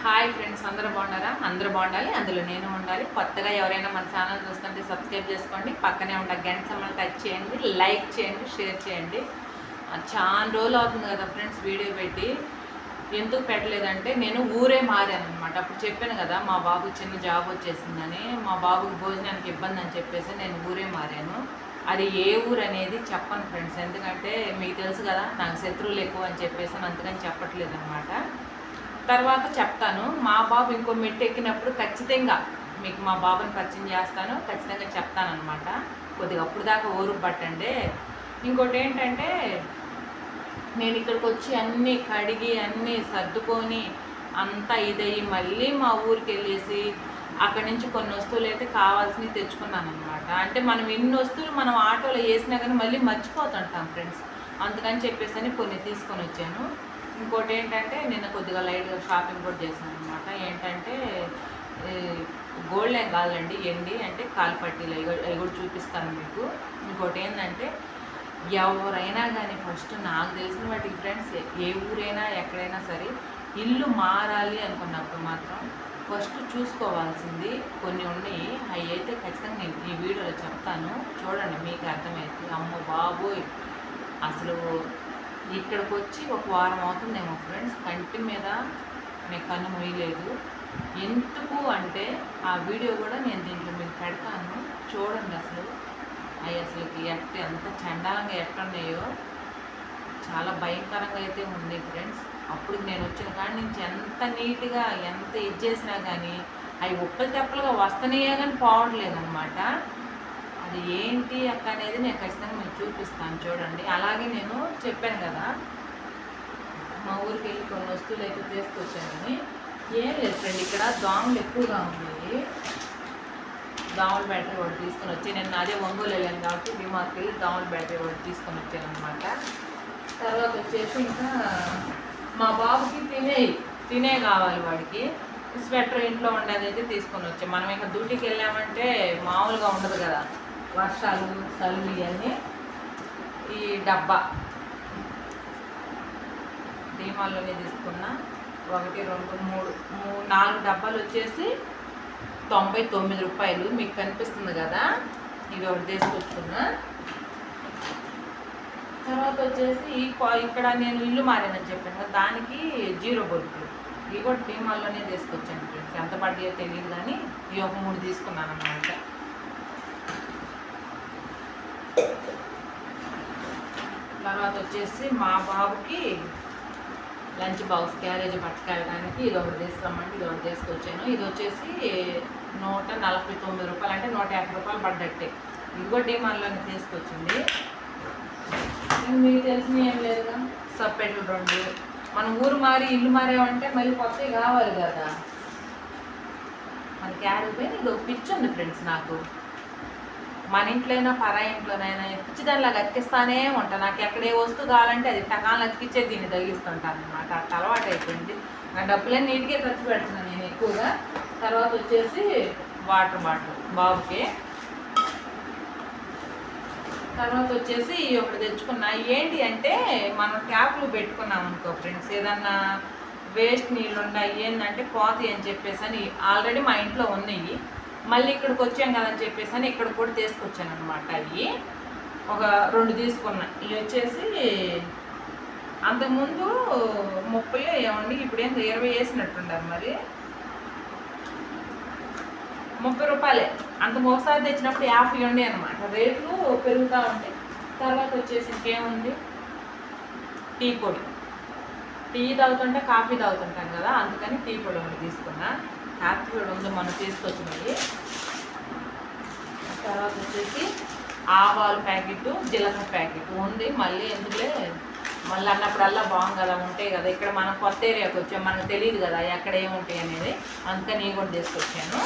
Hi friends, అందరూ బాగున్నారా? అందరూ బాగుండాలి, అందులో నేను ఉండాలి. కొత్తగా ఎవరైనా మన ఛానల్ చూస్తుంటే సబ్స్క్రైబ్ చేసుకోండి, పక్కనే ఉన్న గంట సింబల్ టచ్ చేయండి, లైక్ చేయండి, షేర్ చేయండి. చాలా రోజులు అవుతుంది కదా ఫ్రెండ్స్ వీడియో పెట్టి. ఎందుకు పెట్టలేదంటే నేను ఊరే మారాను అనమాట. అప్పుడు చెప్పాను కదా మా బాబు చిన్న జాబ్ వచ్చేసిందని, మా బాబుకి భోజనానికి ఇబ్బంది అని చెప్పేసి నేను ఊరే మారాను. అది ఏ ఊరు అనేది చెప్పను ఫ్రెండ్స్, ఎందుకంటే మీకు తెలుసు కదా నాకు శత్రువులు ఎక్కువ అని చెప్పేసి అందుకని చెప్పట్లేదు అనమాట. తర్వాత చెప్తాను. మా బాబు ఇంకో మెట్టు ఎక్కినప్పుడు ఖచ్చితంగా మీకు మా బాబుని పరిచయం చేస్తాను, ఖచ్చితంగా చెప్తానమాట. కొద్దిగా అప్పుడు దాకా ఓరు పట్టండి. ఇంకోటి ఏంటంటే నేను ఇక్కడికి వచ్చి అన్నీ కడిగి అన్నీ సర్దుకొని అంతా ఇదయ్యి మళ్ళీ మా ఊరికి వెళ్ళేసి అక్కడి నుంచి కొన్ని వస్తువులు అయితే కావాల్సినవి తెచ్చుకున్నాను అనమాట. అంటే మనం ఎన్ని వస్తువులు మనం ఆటోలో వేసినా కానీ మళ్ళీ మర్చిపోతుంటాం ఫ్రెండ్స్. అందుకని చెప్పేసి కొన్ని తీసుకొని వచ్చాను. ఇంకోటి ఏంటంటే నిన్న కొద్దిగా లైట్గా షాపింగ్ కూడా చేశాను అనమాట. ఏంటంటే గోల్డ్ ఏం కాదండి, ఎండి అంటే కాలు పట్టీలు అవి కూడా చూపిస్తాను మీకు. ఇంకోటి ఏంటంటే ఎవరైనా కానీ ఫస్ట్ నాకు తెలిసిన వాటికి ఫ్రెండ్స్, ఏ ఊరైనా ఎక్కడైనా సరే ఇల్లు మారాలి అనుకున్నప్పుడు మాత్రం ఫస్ట్ చూసుకోవాల్సింది కొన్ని ఉన్నాయి. అవి అయితే ఖచ్చితంగా నేను ఈ వీడియోలో చెప్తాను, చూడండి మీకు అర్థమవుతుంది. అమ్మో బాబోయ్, అసలు ఇక్కడికి వచ్చి ఒక వారం అవుతుందేమో ఫ్రెండ్స్, కంటి మీద నేను కన్ను మొయ్యలేదు. ఎందుకు అంటే ఆ వీడియో కూడా నేను దీంట్లో మీకు పెడతాను, చూడండి. అసలుకి ఎంత చండాలంగా ఎట్టున్నాయో, చాలా భయంకరంగా అయితే ఉంది ఫ్రెండ్స్. అప్పుడు నేను వచ్చిన కాడి నుంచి ఎంత నీట్గా ఎంత ఇది చేసినా కానీ అవి ఉప్పలు తెప్పలుగా వస్తున్నాయో కానీ పోవట్లేదు అనమాట. అది ఏంటి అక్క అనేది నేను ఖచ్చితంగా మీకు చూపిస్తాను, చూడండి. అలాగే నేను చెప్పాను కదా మా ఊరికి వెళ్ళి కొన్ని వస్తువులు అయితే తీసుకొచ్చానని. ఏం లేదు ఫ్రెండ్, ఇక్కడ దోమలు ఎక్కువగా ఉన్నాయి. దోమల బ్యాటరీ ఒకటి తీసుకొని వచ్చి నేను అదే ఒంగోలు వెళ్ళాను కాబట్టి డిమార్ట్కి వెళ్ళి దోమల బ్యాటరీ ఒకటి తీసుకొని వచ్చాను అనమాట. తర్వాత వచ్చేసి ఇంకా మా బాబుకి తినే కావాలి, వాడికి స్వెటర్ ఇంట్లో ఉండేది అయితే తీసుకొని వచ్చాం. మనం ఇంకా డ్యూటీకి వెళ్ళామంటే మామూలుగా ఉండదు కదా, వర్షాలు చలువు ఇవన్నీ. ఈ డబ్బా డీమాల్లోనే తీసుకున్నా. 1 2 3 4 డబ్బాలు వచ్చేసి 99 రూపాయలు. మీకు కనిపిస్తుంది కదా, ఇవి ఒకటి తీసుకొచ్చుకున్నా. తర్వాత వచ్చేసి ఇక్కడ నేను ఇల్లు మారానని చెప్పాను కదా, దానికి 0 బల్బులు ఇవి కూడా డీమాల్లోనే తీసుకొచ్చాను ఫ్రెండ్స్. ఎంత పడ్డాయో తెలియదు కానీ ఇవి ఒక 3 తీసుకున్నాను అన్నమాట. తర్వాత వచ్చేసి మా బాబుకి లంచ్ బాక్స్ క్యారేజ్ పట్టుకెళ్ళడానికి ఇది ఒకటి తీసుకురమ్మంటే ఇది ఒకటి తీసుకొచ్చాను. ఇది వచ్చేసి 149 రూపాయలు, అంటే 150 రూపాయలు పడ్డట్టే. ఇది కూడా డీమార్ట్లోనే తీసుకొచ్చింది. మీకు తెలిసిన ఏం లేదుగా, సప్పెట్లు 2. మనం ఊరు మారి ఇల్లు మారామంటే మళ్ళీ కొత్తవి కావాలి కదా. మన క్యారేజ్ పైన ఇది ఒక పిచ్చి ఉంది ఫ్రెండ్స్ నాకు. మన ఇంట్లోనైనా పరాయి ఇంట్లోనైనా పిచ్చిదానిలాగా అతికిస్తానే ఉంటాను. నాకు ఎక్కడ ఏ వస్తువు కావాలంటే అది టకాలను అతికిచ్చే దీన్ని తగిలిస్తుంటాను అనమాట. అట్లా అలవాటు అయిపోయింది. నా డబ్బులన్నీ నీట్గా ఖర్చు పెడుతున్నాను నేను ఎక్కువగా. తర్వాత వచ్చేసి వాటర్ బాటిల్ బాబుకి. తర్వాత వచ్చేసి ఒకటి తెచ్చుకున్నా. ఏంటి అంటే మనం ట్యాప్లు పెట్టుకున్నాం అనుకో ఫ్రెండ్స్, ఏదన్నా వేస్ట్ నీళ్ళు ఉన్నాయి ఏంటంటే పోతాయి అని చెప్పేసి అని ఆల్రెడీ మా ఇంట్లో ఉన్నాయి. మళ్ళీ ఇక్కడికి వచ్చాం కదని చెప్పేసి అని ఇక్కడ కూడా తీసుకొచ్చాను అనమాట. అవి ఒక 2 తీసుకున్నా. ఇవి వచ్చేసి అంతకుముందు 30 ఏమండి, ఇప్పుడు ఏంటో 20 వేసినట్టుండారు. మరి 30 రూపాయలే. అంత ఒకసారి తెచ్చినప్పుడు 50 ఉండే అనమాట. రేట్లు పెరుగుతూ ఉంటాయి. తర్వాత వచ్చేసి ఇంకేముంది, టీ పొడి. టీ తాగుతుంటే కాఫీ తాగుతుంటాం కదా, అందుకని టీ పొడి ఒకటి తీసుకున్నా. కాఫీ పొడి ఉంది మనం తీసుకొచ్చినది. తర్వాత వచ్చేసి ఆవాలు ప్యాకెట్, జీలకర్ర ప్యాకెట్ ఉంది. మళ్ళీ ఎందుకులే, మళ్ళీ అన్నప్పుడల్లా బాగుంది కదా, ఉంటాయి కదా. ఇక్కడ మనం కొత్త ఏరియాకి వచ్చాం, మనకు తెలియదు కదా ఎక్కడ ఏముంటాయి అనేది, అందుకని నేను కూడా తీసుకొచ్చాను.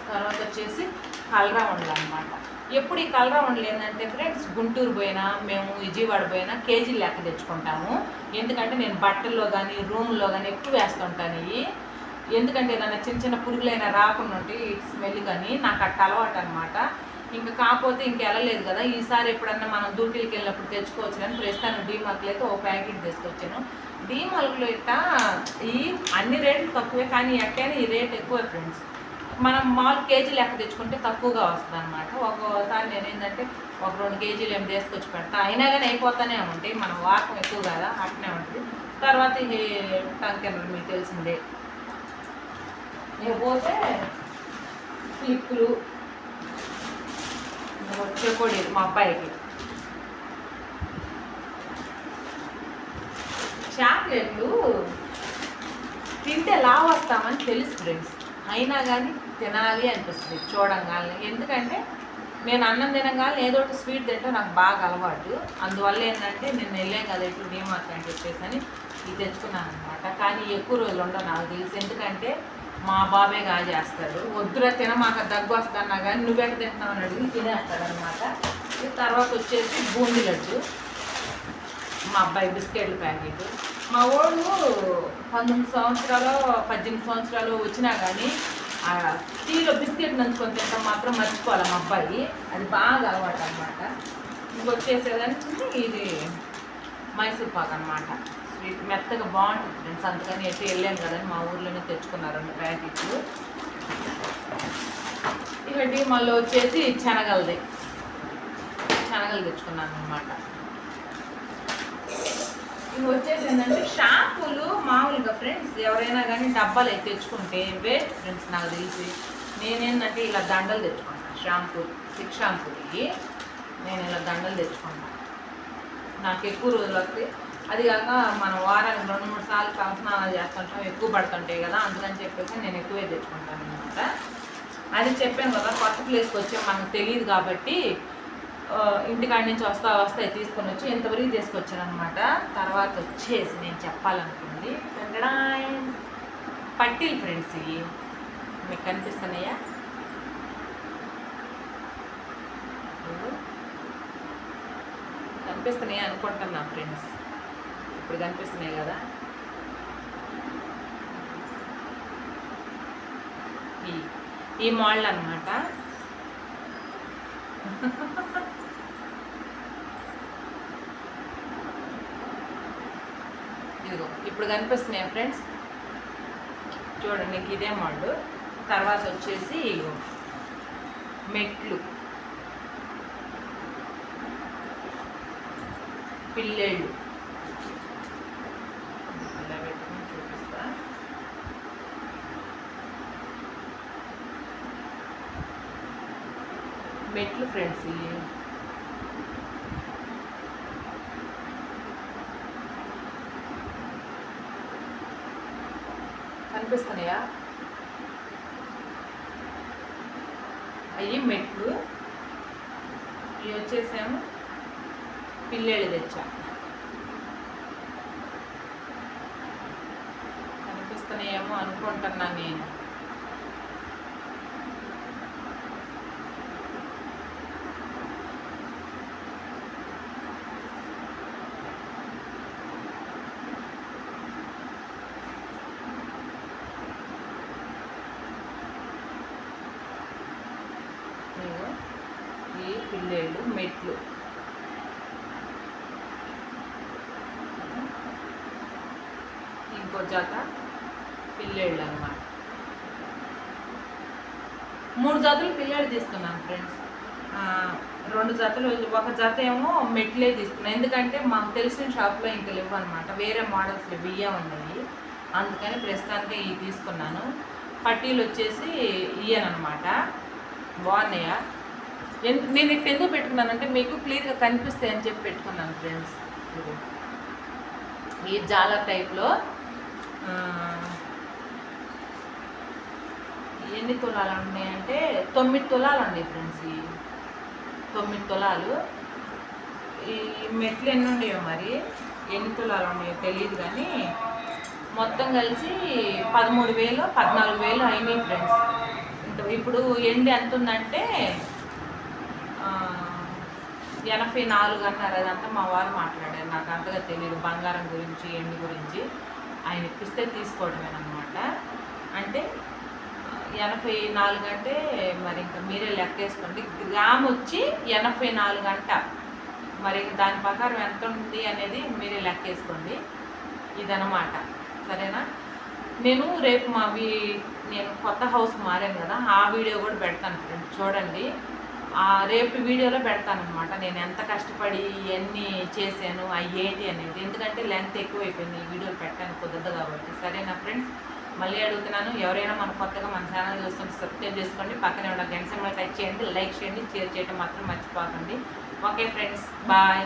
తర్వాత వచ్చేసి కలరా ఉండలు అనమాట. ఎప్పుడు ఈ కలరా ఉండలు ఏంటంటే ఫ్రెండ్స్, గుంటూరు పోయినా మేము విజయవాడ పోయినా కేజీలు లెక్క తెచ్చుకుంటాము. ఎందుకంటే నేను బట్టల్లో కానీ రూమ్లో కానీ ఎక్కువ వేస్తుంటాను ఇవి. ఎందుకంటే ఏదైనా చిన్న చిన్న పురుగులైనా రాకుండా ఉంటే ఈ స్మెల్ కానీ నాకు అట్ట అలవాటు అనమాట. ఇంకా కాకపోతే ఇంకెళ్ళలేదు కదా, ఈసారి ఎప్పుడన్నా మనం డ్యూటీలకి వెళ్ళినప్పుడు తెచ్చుకోవచ్చు కానీ ప్రస్తుతానికి డీమార్ట్లో అయితే ఓ ప్యాకెట్ తీసుకొచ్చాను. డీమార్ట్లో ఇట్ట ఈ అన్ని రేట్లు తక్కువే, కానీ ఎక్కడైనా ఈ రేట్ ఎక్కువే ఫ్రెండ్స్. మనం మాల్ కేజీ లెక్క తెచ్చుకుంటే తక్కువగా వస్తుంది అనమాట. ఒక్కోసారి నేను ఏంటంటే ఒక 2 కేజీలు ఏమి తీసుకొచ్చి పెడతా, అయినా కానీ అయిపోతానే ఉంటాయి. మనం వాడకం ఎక్కువ కదా, అట్నే ఉంటుంది. తర్వాత ఈ టంకెన్లు మీకు తెలిసిందే. ఇకపోతే క్లిప్పులు, వచ్చే పొడి మా అబ్బాయికి, చాక్లెట్లు తింటే లావు వస్తామని తెలుసు ఫ్రెండ్స్, అయినా కానీ తినాలి అనిపిస్తుంది చూడంగానే. ఎందుకంటే నేను అన్నం తినగానే ఏదో ఒకటి స్వీట్ తింటే నాకు బాగా అలవాటు. అందువల్ల ఏంటంటే నేను వెళ్ళాను కదా ఇటు డీమార్ట్ అని చెప్పేసి అని ఇది తెచ్చుకున్నాను అనమాట. కానీ ఎక్కువ రోజులు ఉండవు నాకు తెలిసి, ఎందుకంటే మా బాబే చేస్తాడు. వద్దురా తినమాక దగ్గు వస్తానా కానీ నువ్వెక్కడ తింటున్నావు అని అడిగి తినేస్తాడు అనమాట. తర్వాత వచ్చేసి బూందీ లడ్డు, మా అబ్బాయి బిస్కెట్ల ప్యాకెట్. మా వాడు 19 సంవత్సరాలు 18 సంవత్సరాలు వచ్చినా కానీ టీలో బిస్కెట్ నంచుకొని తింటాం మాత్రం మర్చిపోవాలి మా అబ్బాయి, అది బాగా అలవాటు అనమాట. ఇంకొచ్చేసేదానికి ఇది మైసూర్ పాక్ అనమాట, స్వీట్ మెత్తగా బాగుంటుంది ఫ్రెండ్స్. అందుకని ఎట్టి వెళ్ళాను కదని మా ఊర్లోనే తెచ్చుకున్నారు 2 ప్యాకెట్లు. ఇక మళ్ళీ వచ్చేసి శనగలు తెచ్చుకున్నాను అనమాట. ఇవి వచ్చేసి ఏంటంటే షాంపూలు మామూలుగా ఫ్రెండ్స్ ఎవరైనా కానీ డబ్బాలు అయితే తెచ్చుకుంటే వేస్ట్ ఫ్రెండ్స్ నాకు తెలిసి. నేనేంటంటే ఇలా దండలు తెచ్చుకుంటాను, షాంపూ 6 షాంపూలకి నేను ఇలా దండలు తెచ్చుకుంటాను. నాకు ఎక్కువ రోజులు వస్తాయి. అది కాక మనం వారానికి 2-3 సార్లు తలస్నానాలు చేస్తుంటాం, ఎక్కువ పడుతుంటాయి కదా, అందుకని చెప్పేసి నేను ఎక్కువే తెచ్చుకుంటాను అనమాట. అది చెప్పాను కదా, కొత్త ప్లేస్కి వచ్చే మనకు తెలియదు కాబట్టి ఇంటికాడి నుంచి వస్తాయి తీసుకొని వచ్చి ఇంతవరకు తీసుకొచ్చాను అనమాట. తర్వాత వచ్చేసి నేను చెప్పాలనుకుంది పట్టీలు ఫ్రెండ్స్. ఇవి మీకు కనిపిస్తున్నాయా? కనిపిస్తున్నాయి అనుకుంటున్నా ఫ్రెండ్స్, ఇప్పుడు కనిపిస్తున్నాయి కదా. ఈ మోడల్ అనమాట. ఇదిగో ఇప్పుడు కనిపిస్తున్నాయి ఫ్రెండ్స్, చూడండి ఇదే మోడల్. తర్వాత వచ్చేసి మెట్లు, పిల్లేళ్ళు, ఇలా పెట్టుకుని చూపిస్తా. మెట్లు ఫ్రెండ్స్, కనిపిస్తున్నాయా? అవి మెట్లు. ఇవి వచ్చేసాము పిల్లేళ్ళు తెచ్చా. కనిపిస్తున్నాయేమో అనుకుంటున్నా నేను. ఈ పిల్లేళ్ళు మెట్లు. ఇంకో జత పిల్లేళ్ళు అన్నమాట. 3 జతలు పిల్లేళ్ళు తీసుకున్నాను ఫ్రెండ్స్. 2 జతలు, ఒక జత ఏమో మెట్లే తీసుకున్నాను. ఎందుకంటే మాకు తెలిసిన షాప్లో ఇంకా లేవు అనమాట, వేరే మోడల్స్లో బియ్యం ఉన్నాయి. అందుకని ప్రస్తుతానికి ఇవి తీసుకున్నాను. పట్టీలు వచ్చేసి ఇయ్యనమాట, బాగున్నాయా. నేను ఇట్లా ఎందుకు పెట్టుకున్నానంటే మీకు క్లియర్గా కనిపిస్తాయి అని చెప్పి పెట్టుకున్నాను ఫ్రెండ్స్. ఈ జాలర్ టైప్లో ఎన్ని తులాలు ఉన్నాయంటే 9 తులాలు ఉన్నాయి ఫ్రెండ్స్. ఈ 9 తులాలు. ఈ మెట్లు ఎన్ని ఉన్నాయో మరి ఎన్ని తులాలు ఉన్నాయో తెలియదు కానీ మొత్తం కలిసి 13,000 14,000 అయినాయి ఫ్రెండ్స్. ఇప్పుడు ఎండి ఎంత ఉందంటే 84 అన్నారు. అదంతా మా వారు మాట్లాడారు, నాకు అంతగా తెలియదు బంగారం గురించి ఎండి గురించి. ఆయన ఇప్పిస్తే తీసుకోవడమేనమాట. అంటే 84 అంటే మరి ఇంకా మీరే లెక్కేసుకోండి. గ్రామ్ వచ్చి 84 అంట. మరి దాని ప్రకారం ఎంత ఉంది అనేది మీరే లెక్కేసుకోండి. ఇదనమాట, సరేనా? నేను రేపు నేను కొత్త హౌస్ మారాను కదా, ఆ వీడియో కూడా పెడతాను ఫ్రెండ్స్, చూడండి. రేపు వీడియోలో పెడతానమాట నేను ఎంత కష్టపడి ఇవన్నీ చేశాను అవి ఏంటి అనేది. ఎందుకంటే లెంత్ ఎక్కువైపోయింది, ఈ వీడియోలు పెట్టడానికి కుదరదు కాబట్టి. సరేనా ఫ్రెండ్స్? మళ్ళీ అడుగుతున్నాను, ఎవరైనా కొత్తగా మన ఛానల్ చూస్తుంటే సబ్స్క్రైబ్ చేసుకోండి, పక్కనే ఉన్న గంట సింబల్ టచ్ చేయండి, లైక్ చేయండి, షేర్ చేయడం మాత్రం మర్చిపోకండి. Okay friends, bye.